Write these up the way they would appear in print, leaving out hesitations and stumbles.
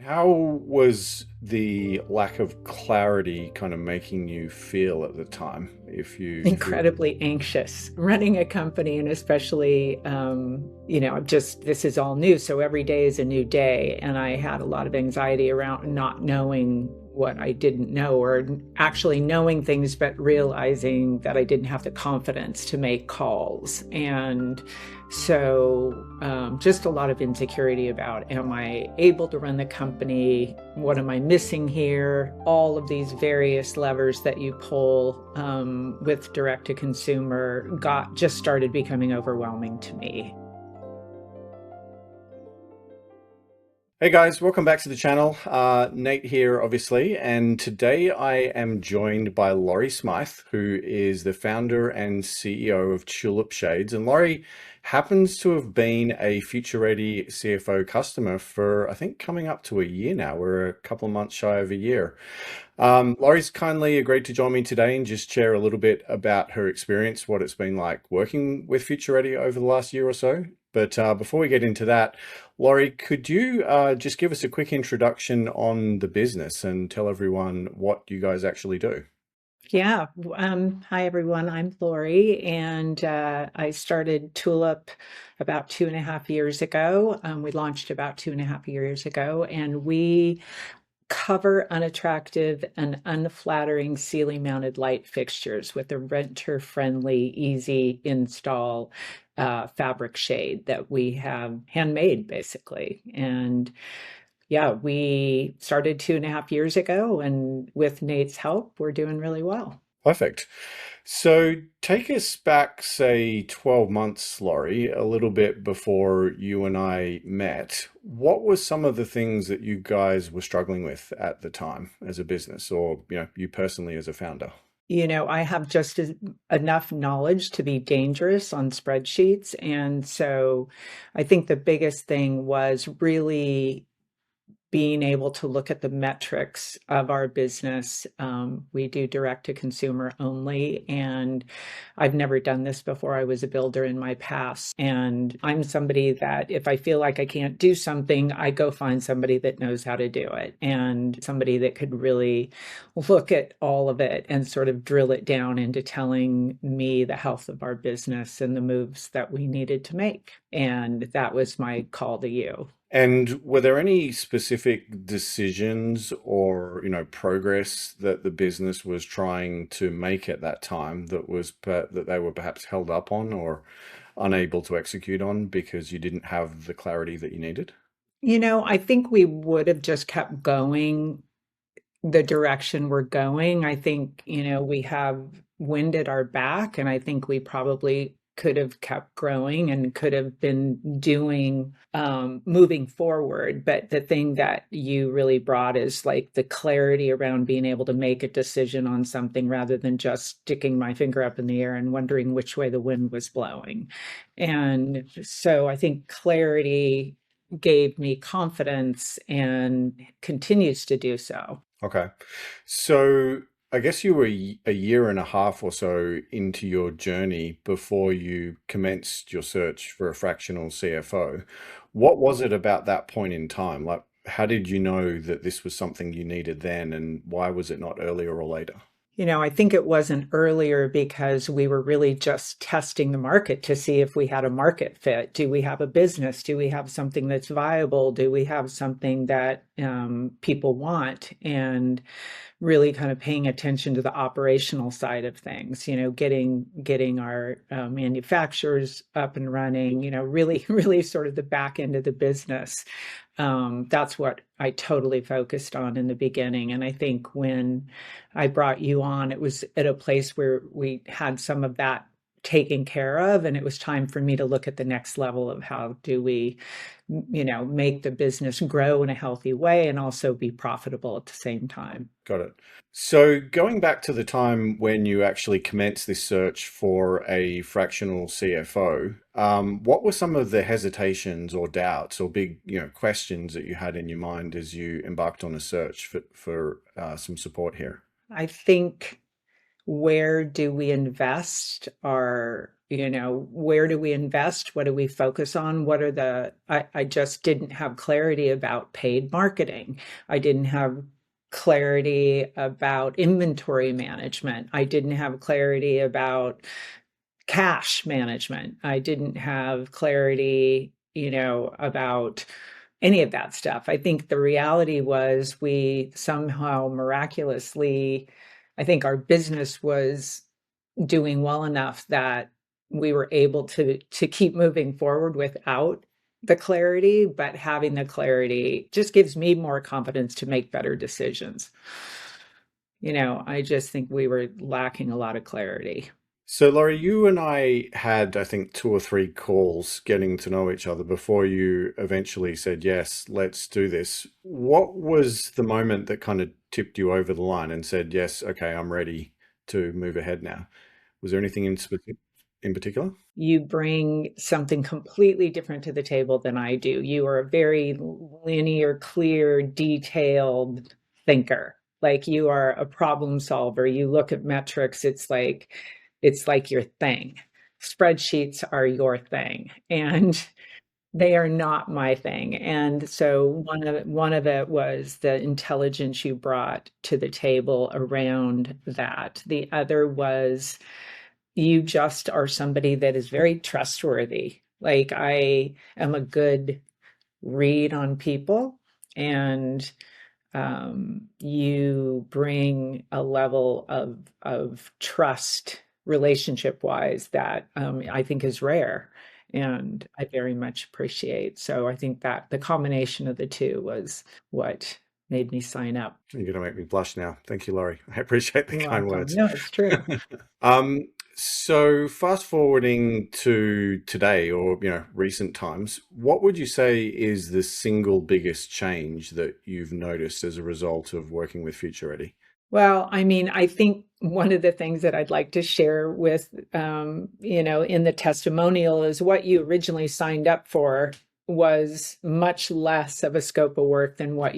How was the lack of clarity kind of making you feel at the time? If you Incredibly anxious running a company, and especially just this is all new, so every day is a new day, and I had a lot of anxiety around not knowing what I didn't know, or actually knowing things but realizing that I didn't have the confidence to make calls. And so just a lot of insecurity about, am I able to run the company? What am I missing here? All of these various levers that you pull with direct to consumer just started becoming overwhelming to me. Hey guys, welcome back to the channel. Nate here, obviously, and today I am joined by Laurie Smyth, who is the founder and CEO of Tulip Shades. And Laurie happens to have been a Future Ready CFO customer for, I think, coming up to a year now. We're a couple of months shy of a year. Laurie's kindly agreed to join me today and just share a little bit about her experience, what it's been like working with Future Ready over the last year or so. But before we get into that, Laurie, could you just give us a quick introduction on the business and tell everyone what you guys actually do? Yeah. Hi, everyone. I'm Lori, and I started Tulip about 2.5 years ago. We launched about 2.5 years ago, and we cover unattractive and unflattering ceiling mounted light fixtures with a renter friendly, easy install fabric shade that we have handmade basically. And yeah, we started 2.5 years ago, and with Nate's help, we're doing really well. Perfect. So take us back, say, 12 months, Laurie, a little bit before you and I met. What were some of the things that you guys were struggling with at the time as a business, or, you personally as a founder? I have just enough knowledge to be dangerous on spreadsheets. And so I think the biggest thing was really being able to look at the metrics of our business. We do direct to consumer only, and I've never done this before. I was a builder in my past, and I'm somebody that if I feel like I can't do something, I go find somebody that knows how to do it, and somebody that could really look at all of it and sort of drill it down into telling me the health of our business and the moves that we needed to make. And that was my call to you. And were there any specific decisions or, progress that the business was trying to make at that time that they were perhaps held up on or unable to execute on because you didn't have the clarity that you needed? I think we would have just kept going the direction we're going. I think, we have wind at our back, and I think we probably could have kept growing and could have been doing moving forward. But the thing that you really brought is like the clarity around being able to make a decision on something rather than just sticking my finger up in the air and wondering which way the wind was blowing. And so I think clarity gave me confidence and continues to do so. Okay. So I guess you were a year and a half or so into your journey before you commenced your search for a fractional CFO. What was it about that point in time? Like, how did you know that this was something you needed then, and why was it not earlier or later? I think it wasn't earlier because we were really just testing the market to see if we had a market fit. Do we have a business? Do we have something that's viable? Do we have something that people want? And really kind of paying attention to the operational side of things, getting our manufacturers up and running, really, really sort of the back end of the business. That's what I totally focused on in the beginning. And I think when I brought you on, it was at a place where we had some of that taken care of, and it was time for me to look at the next level of how do we make the business grow in a healthy way and also be profitable at the same time. Got it. So going back to the time when you actually commenced this search for a fractional CFO, what were some of the hesitations or doubts or big, questions that you had in your mind as you embarked on a search for some support here? I think, where do we invest our where do we invest? What do we focus on? I just didn't have clarity about paid marketing. I didn't have clarity about inventory management. I didn't have clarity about cash management. I didn't have clarity, about any of that stuff. I think the reality was we somehow miraculously, I think our business was doing well enough that we were able to keep moving forward without the clarity, but having the clarity just gives me more confidence to make better decisions. I just think we were lacking a lot of clarity. So, Laurie, you and I had, I think, two or three calls getting to know each other before you eventually said, yes, let's do this. What was the moment that kind of tipped you over the line and said, yes, okay, I'm ready to move ahead now? Was there anything in particular? You bring something completely different to the table than I do. You are a very linear, clear, detailed thinker. Like you are a problem solver. You look at metrics, it's like your thing. Spreadsheets are your thing. And they are not my thing. And so one of it was the intelligence you brought to the table around that. The other was you just are somebody that is very trustworthy. Like I am a good read on people, and you bring a level of trust relationship wise that I think is rare and I very much appreciate. So I think that the combination of the two was what made me sign up. You're going to make me blush now. Thank you, Laurie. I appreciate the You're kind welcome. words. No, it's true. So fast forwarding to today or, recent times, what would you say is the single biggest change that you've noticed as a result of working with Future Ready? Well, I mean, I think one of the things that I'd like to share with, in the testimonial is what you originally signed up for was much less of a scope of work than what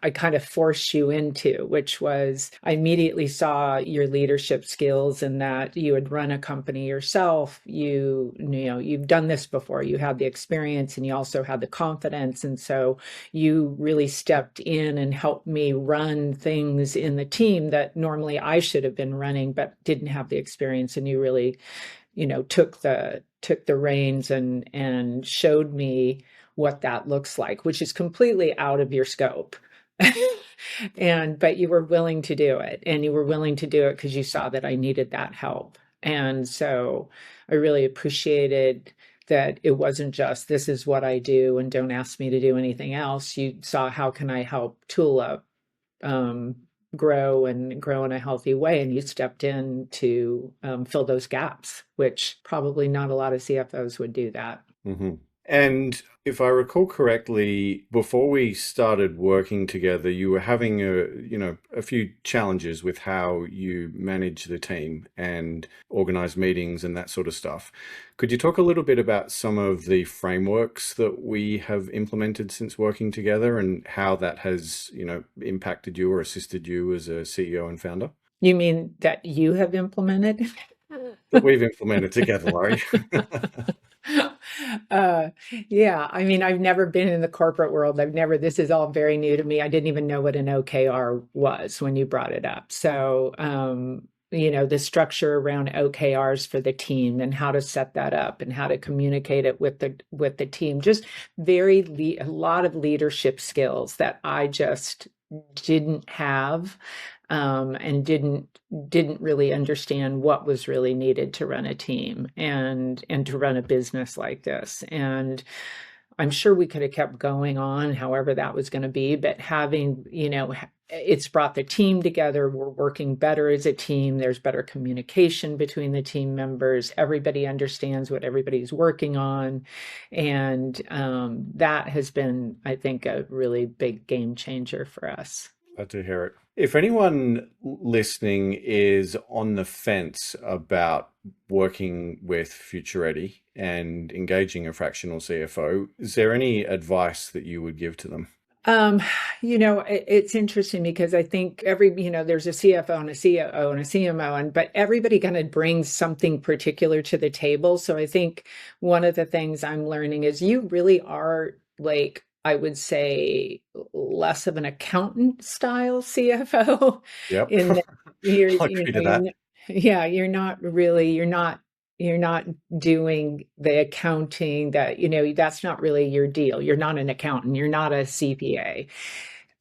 I kind of forced you into, which was I immediately saw your leadership skills and that you had run a company yourself. You've done this before. You had the experience and you also had the confidence. And so you really stepped in and helped me run things in the team that normally I should have been running, but didn't have the experience. And you really, took the reins and showed me what that looks like, which is completely out of your scope. But you were willing to do it, and you were willing to do it because you saw that I needed that help. And so I really appreciated that it wasn't just this is what I do and don't ask me to do anything else. You saw how can I help Tulip grow and grow in a healthy way, and you stepped in to fill those gaps, which probably not a lot of CFOs would do that. Hmm. And if I recall correctly, before we started working together, you were having a few challenges with how you manage the team and organize meetings and that sort of stuff. Could you talk a little bit about some of the frameworks that we have implemented since working together and how that has, impacted you or assisted you as a CEO and founder? You mean that you have implemented? That we've implemented together, Laurie. Uh, yeah, I mean, I've never been in the corporate world. This is all very new to me. I didn't even know what an OKR was when you brought it up. So, the structure around OKRs for the team and how to set that up and how to communicate it with the team, just a lot of leadership skills that I just didn't have, and didn't really understand what was really needed to run a team and to run a business like this. And I'm sure we could have kept going on however that was going to be, but it's brought the team together. We're working better as a team. There's better communication between the team members. Everybody understands what everybody's working on. And that has been, I think, a really big game changer for us. Glad to hear it. If anyone listening is on the fence about working with Future Ready and engaging a fractional CFO, is there any advice that you would give to them? Um, it's interesting because I think there's a CFO and a COO and a CMO, but everybody kind of brings something particular to the table. So I think one of the things I'm learning is you really are like, I would say, less of an accountant style CFO Yep. in that you're, I'll you agree know, to that. yeah, you're not doing the accounting that's not really your deal. You're not an accountant, you're not a CPA.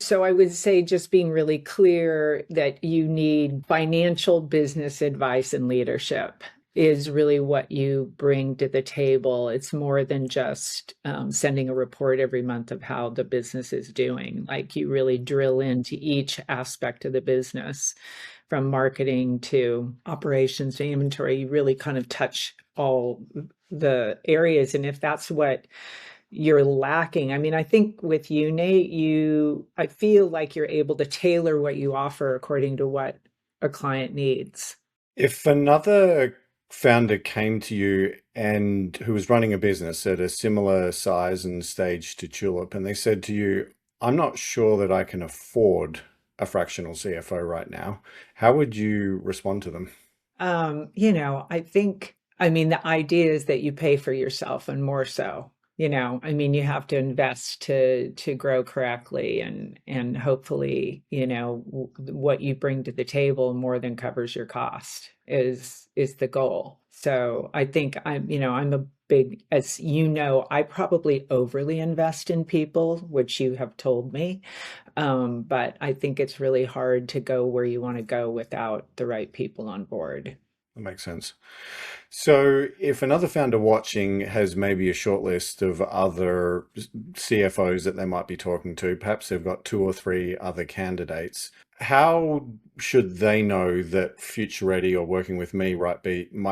So I would say just being really clear that you need financial business advice and leadership is really what you bring to the table. It's more than just sending a report every month of how the business is doing. Like you really drill into each aspect of the business, from marketing to operations to inventory. You really kind of touch all the areas. And if that's what you're lacking, I mean, I think with you, Nate, I feel like you're able to tailor what you offer according to what a client needs. If another founder came to you and who was running a business at a similar size and stage to Tulip, and they said to you, I'm not sure that I can afford a fractional CFO right now, how would you respond to them? I mean, the idea is that you pay for yourself and more so. I mean, you have to invest to grow correctly, and hopefully, what you bring to the table more than covers your cost is the goal. So I think I'm a big, as I probably overly invest in people, which you have told me. But I think it's really hard to go where you want to go without the right people on board. That makes sense. So, if another founder watching has maybe a short list of other CFOs that they might be talking to, perhaps they've got two or three other candidates, how should they know that Future Ready or working with me might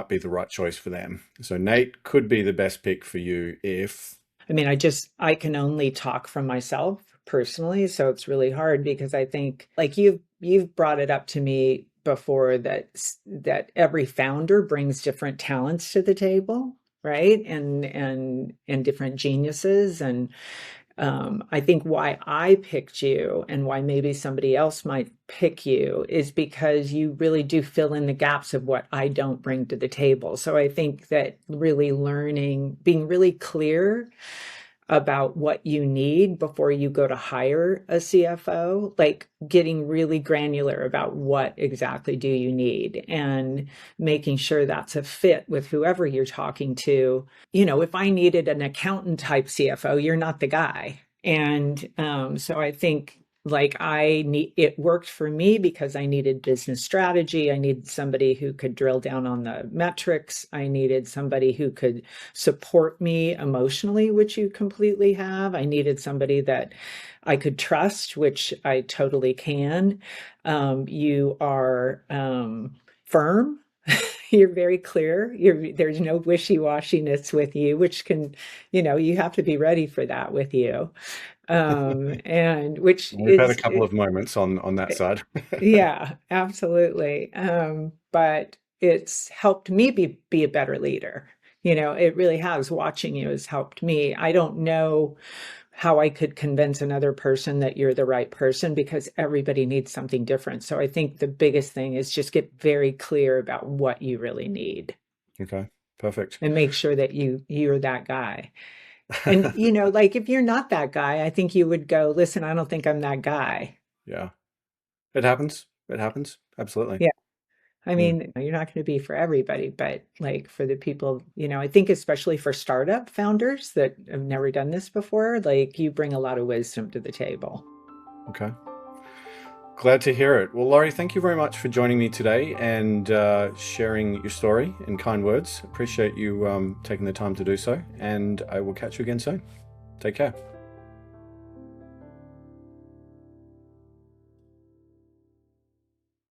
be the right choice for them? So, Nate could be the best pick for you if. I mean, I can only talk from myself personally, so it's really hard because I think like you've brought it up to me before that every founder brings different talents to the table, right? And different geniuses. And I think why I picked you and why maybe somebody else might pick you is because you really do fill in the gaps of what I don't bring to the table. So I think that really being really clear about what you need before you go to hire a CFO, like getting really granular about what exactly do you need and making sure that's a fit with whoever you're talking to. If I needed an accountant type CFO, you're not the guy. And so I think like it worked for me because I needed business strategy. I needed somebody who could drill down on the metrics. I needed somebody who could support me emotionally, which you completely have. I needed somebody that I could trust, which I totally can. You are firm. You're very clear. There's no wishy-washiness with you, which you have to be ready for that with you. And which We've had a is, couple of moments on that side. yeah, absolutely. But it's helped me be a better leader. It really has. Watching you has helped me. I don't know how I could convince another person that you're the right person because everybody needs something different. So I think the biggest thing is just get very clear about what you really need Okay, perfect. and make sure that you're that guy. And like if you're not that guy, I think you would go, listen, I don't think I'm that guy. Yeah, it happens. It happens. Absolutely. Yeah. I Mm, mean, you're not going to be for everybody, but like for the people, I think especially for startup founders that have never done this before, like you bring a lot of wisdom to the table. okay. Glad to hear it. Well, Laurie, thank you very much for joining me today and sharing your story in kind words. Appreciate you taking the time to do so, and I will catch you again soon. Take care.